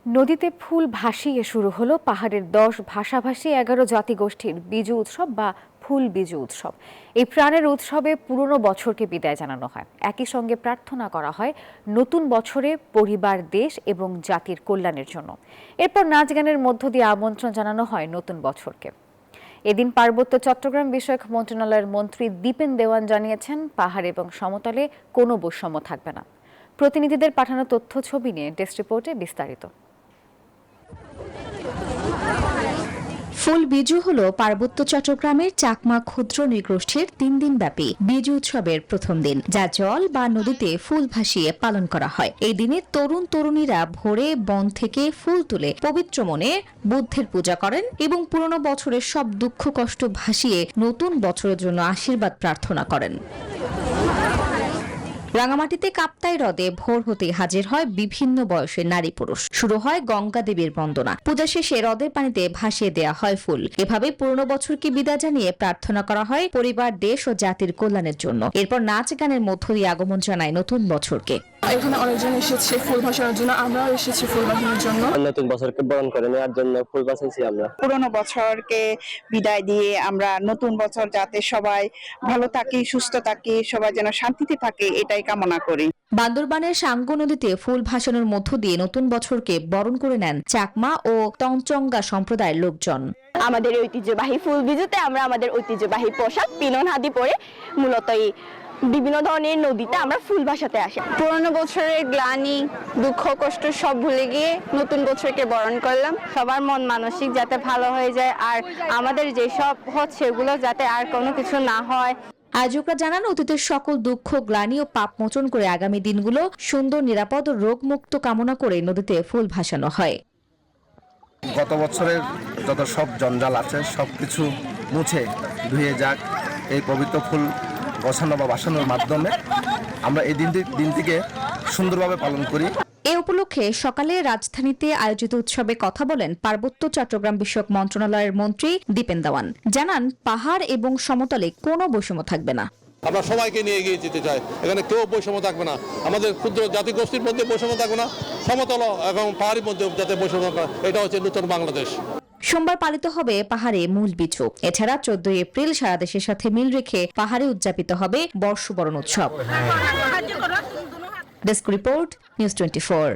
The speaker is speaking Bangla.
নদীতে ফুল ভাসিয়ে শুরু হলো পাহাড়ের 10 ভাষাভাষী 11 জাতিগোষ্ঠীর বিজু উৎসব বা ফুল বিজু উৎসব। এই প্রাণের উৎসবে পুরনো বছরকে বিদায় জানানো হয়, একই সঙ্গে প্রার্থনা করা হয় নতুন বছরে পরিবার, দেশ এবং জাতির কল্যাণের জন্য। এরপর নাচ গানের মধ্য দিয়ে আমন্ত্রণ জানানো হয় নতুন বছরকে। এদিন পার্বত্য চট্টগ্রাম বিষয়ক মন্ত্রণালয়ের মন্ত্রী দীপেন দেওয়ান জানিয়েছেন, পাহাড় এবং সমতলে কোনো বৈষম্য থাকবে না। প্রতিনিধিদের পাঠানো তথ্য ছবি নিয়ে ডেস্ক রিপোর্টে বিস্তারিত। ফুল বিজু হলো পার্বত্য চট্টগ্রামের চাকমা ক্ষুদ্র নৃগোষ্ঠীর 3 দিন ব্যাপী বিজু উৎসবের প্রথম দিন, যা জল বা নদীতে ফুল ভাসিয়ে পালন করা হয়। এই দিনে তরুণ তরুণীরা ভোরে বন থেকে ফুল তুলে পবিত্র মনে বুদ্ধের পূজা করেন এবং পুরনো বছরের সব দুঃখ কষ্ট ভাসিয়ে নতুন বছরের জন্য আশীর্বাদ প্রার্থনা করেন। রাঙামাটিতে কাপ্তাই হ্রদে ভোর হতেই হাজির হয় বিভিন্ন বয়সের নারী পুরুষ। শুরু হয় গঙ্গা দেবীর বন্দনা, পূজা শেষে হ্রদের পানিতে ভাসিয়ে দেয়া হয় ফুল। এভাবে পুরনো বছরকে বিদায় জানিয়ে প্রার্থনা করা হয় পরিবার, দেশ ও জাতির কল্যাণের জন্য। এরপর নাচ গানের মধ্য দিয়ে আগমন জানায় নতুন বছরকে। এখানে অনেকজন এসেছে ফুল ভাসানোর জন্য, আমরাও এসেছি ফুল ভাসানোর জন্য। নতুন বছরকে বরণ করে নেওয়ার জন্য ফুল ভাসাইছি আমরা। পুরনো বছরকে বিদায় দিয়ে আমরা নতুন বছর যাতে সবাই ভালো থাকি, সুস্থ থাকি, সবাই যেন শান্তিতে থাকে, এটাই কামনা করি। বান্দরবানের সাঙ্গু নদীতে ফুল ভাসানোর মধ্য দিয়ে নতুন বছরকে বরণ করে নেন চাকমা ও তংচঙ্গা সম্প্রদায়ের লোকজন। আমাদের ঐতিহ্যবাহী ফুল বিজুতে আমরা আমাদের ঐতিহ্যবাহী পোশাক পিনন হাদি পরে মূলত বিভিন্ন ধরনের নদীতে আমরা ফুল ভাসাতে আসি। পুরনো বছরের গ্লানি, দুঃখ, কষ্ট সব ভুলে গিয়ে নতুন বছরকে বরণ করলাম। সবার মন মানসিক যাতে ভালো হয়ে যায়, আর আমাদের যেসব হচ্ছে এগুলো যাতে আর কোনো কিছু না হয়। আয়োজকরা জানান, অতীতের সকল দুঃখ, গ্লানি ও পাপ মোচন করে আগামী দিনগুলো সুন্দর, নিরাপদ ও রোগমুক্ত কামনা করে নদীতে ফুল ভাসানো হয়। গত বছরের যত সব জঞ্জাল আছে সবকিছু মুছে ধুয়ে যাক এই পবিত্র ফুল বসানো বা বাসানোর মাধ্যমে আমরা এই দিনটিকে সুন্দরভাবে পালন করি। এ উপলক্ষে সকালে রাজধানীতে আয়োজিত উৎসবে কথা বলেন পার্বত্য চট্টগ্রাম বিষয়ক মন্ত্রণালয়ের মন্ত্রী দীপেন দেওয়ান। জানান, পাহাড় এবং সমতলে কোনো বৈষম্য থাকবে না। আমরা সবাইকে নিয়ে এগিয়ে যেতে চাই, এখানে কেউ বৈষম্য থাকবে না। আমাদের ক্ষুদ্র জাতিগোষ্ঠীর মধ্যে বৈষম্য থাকবে না, সমতল এবং পাহাড়ের মধ্যে যাতে বৈষম্য থাকবে, এটা হচ্ছে নতুন বাংলাদেশ। সোমবার পালিত হবে পাহাড়ে মূল বিজু। এছাড়া 14 এপ্রিল সারা দেশের সাথে মিল রেখে পাহাড়ে উদযাপিত হবে বর্ষবরণ উৎসব। Desk report, news 24।